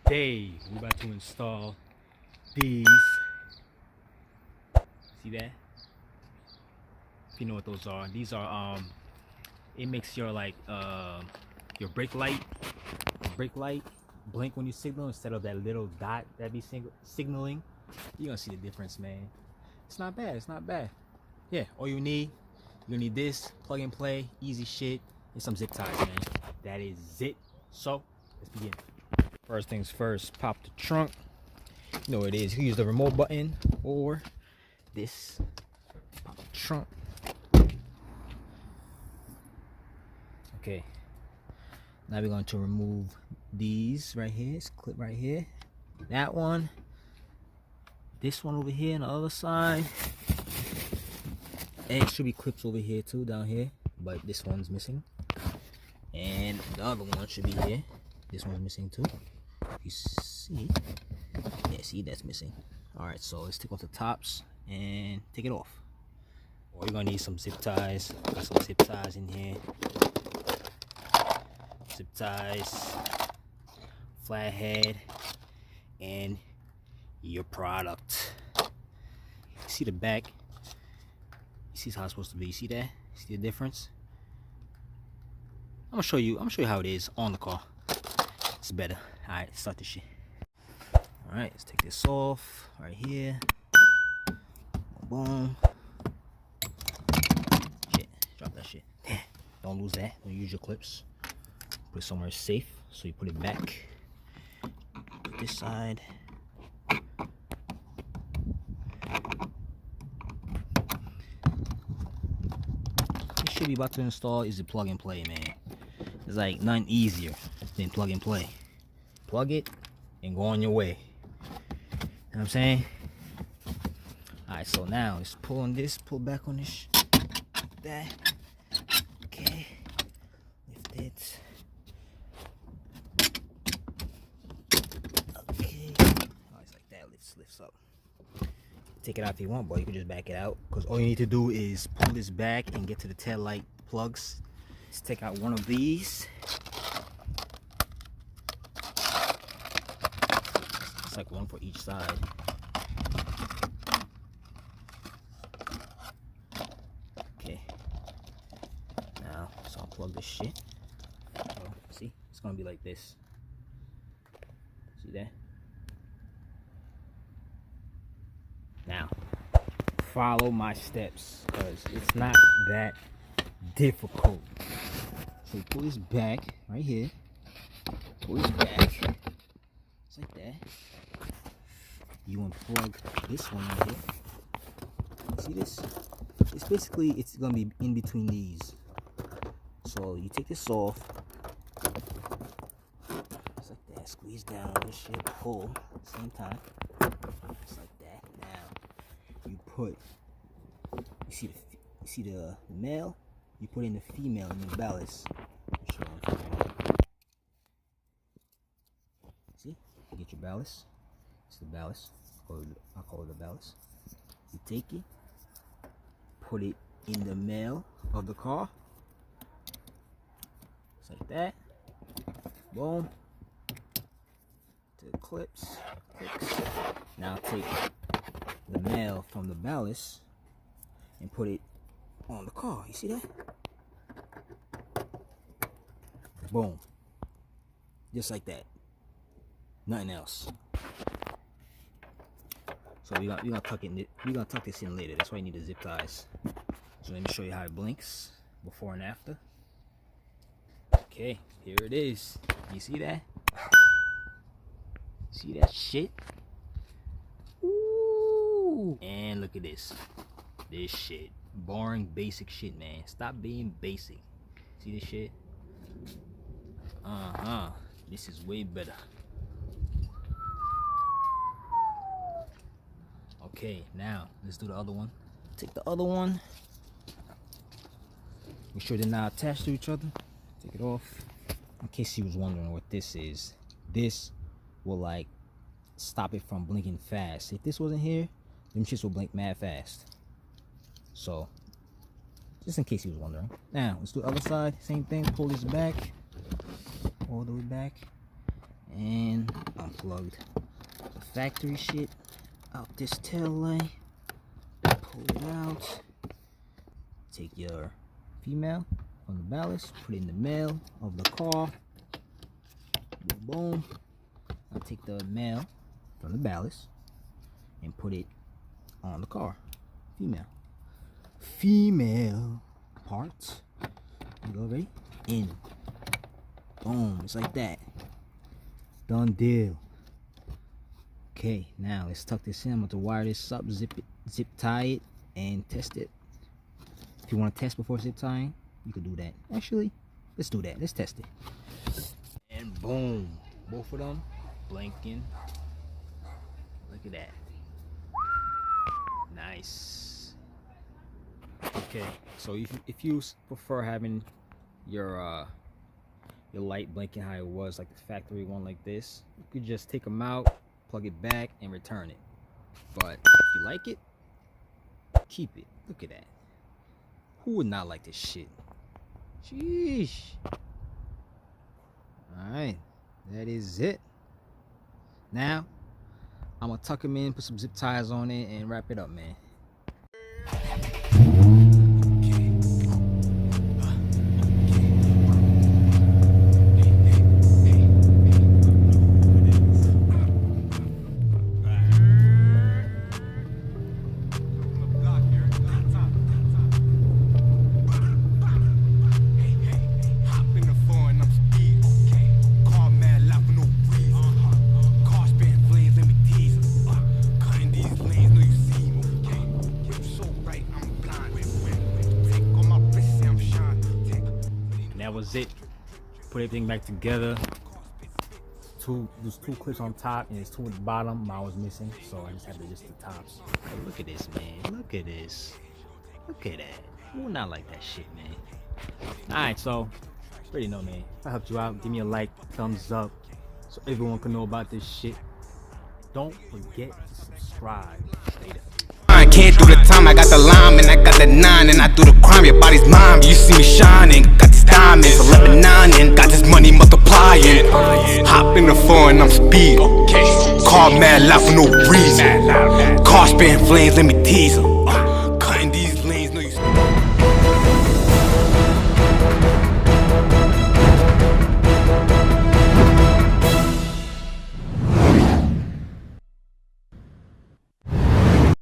Today we're about to install these. See that? If you know what those are, these are it makes your your brake light blink when you signal instead of that little dot that be signaling. You're gonna see the difference, man. It's not bad. It's not bad. Yeah, all you need this, plug and play, easy shit, and some zip ties, man. That is it. So let's begin. First things first, pop the trunk. You know what it is. You use the remote button or this. Pop the trunk. Okay. Now we're going to remove these right here. It's clip right here. That one. This one over here on the other side. And it should be clips over here too, down here. But this one's missing. And the other one should be here. This one's missing too. You see, yeah, see, that's missing. All right, so let's take off the tops and take it off. Or you're gonna need some zip ties. Got some zip ties in here. Zip ties, flathead, and your product. See the back? You see how it's supposed to be? You see that? See the difference? I'm gonna show you how it is on the car. It's better. Alright, let's start this shit. Alright, let's take this off right here. Boom. Shit, drop that shit. Damn. Don't lose that. Don't use your clips. Put it somewhere safe. So you put it back. Put this side. This shit we about to install is the plug and play, man. It's like nothing easier than plug and play. Plug it and go on your way. You know what I'm saying? Alright, so now let's pull on this, pull back on this. That. Okay. Lift it. Okay. Oh, it's like that. Lifts up. Take it out if you want, but you can just back it out. Because all you need to do is pull this back and get to the tail light plugs. Let's take out one of these. It's like one for each side. Okay. Now, so I'll plug this shit. So, see? It's gonna be like this. See that? Now, follow my steps, because it's not that difficult. So you pull this back right here. Pull this back. Just like that. You unplug this one right here. See this? It's basically, it's gonna be in between these. So you take this off. Just like that. Squeeze down this shit. Pull at the same time. Just like that. Now you put. You see the male. You put in the female in the ballast. See? You get your ballast. It's the ballast. I call it the ballast. You take it, put it in the male of the car. Just like that. Boom. To the clips. Now take the male from the ballast and put it on the car. You see that? Boom. Just like that. Nothing else. So we're gonna tuck this in later. That's why you need the zip ties. So let me show you how it blinks before and after. Okay, here it is. You see that? See that shit? Ooh. And look at this. This shit. Boring, basic shit, man. Stop being basic. See this shit? This is way better. Okay, now let's do the other one. Take the other one. Make sure they're not attached to each other. Take it off. In case you was wondering what this is, this will like stop it from blinking fast. If this wasn't here, them shits will blink mad fast. So, just in case you was wondering. Now, let's do the other side. Same thing. Pull this back. All the way back. and unplugged the factory shit out this tail light. Pull it out. Take your female from the ballast, put it in the male of the car. Boom, boom. I'll take the male from the ballast and put it on the car. Female parts. Go ready? In. Boom. It's like that. Done deal. Okay, now let's tuck this in. I'm going to wire this up, zip tie it, and test it. If you want to test before zip tying, you could do that. Actually, let's do that. Let's test it. And boom. Both of them blinking. Look at that. Nice. Okay, so if you prefer having your light blinking how it was like the factory one like this, you could just take them out, plug it back, and return it. But if you like it, keep it. Look at that. Who would not like this shit? Sheesh. Alright, that is it. Now I'm gonna tuck them in, put some zip ties on it, and wrap it up, man. That was it. Put everything back together. There's two clips on top and there's two at the bottom. Mine was missing, so I just had to just the tops. Hey, look at this, man. Look at this. Look at that. Who would not like that shit, man? Alright, so you already know, man. If I helped you out, give me a like, thumbs up, so everyone can know about this shit. Don't forget to subscribe. Later. I can't do the time, I got the lime and I got the 9 and I do the crime, your body's mine. You see me shining, got these diamonds, 11, 9 and got this money multiplying. Hop in the foreign, I'm speed. Car mad loud for no reason. Car spitting flames, let me tease 'em.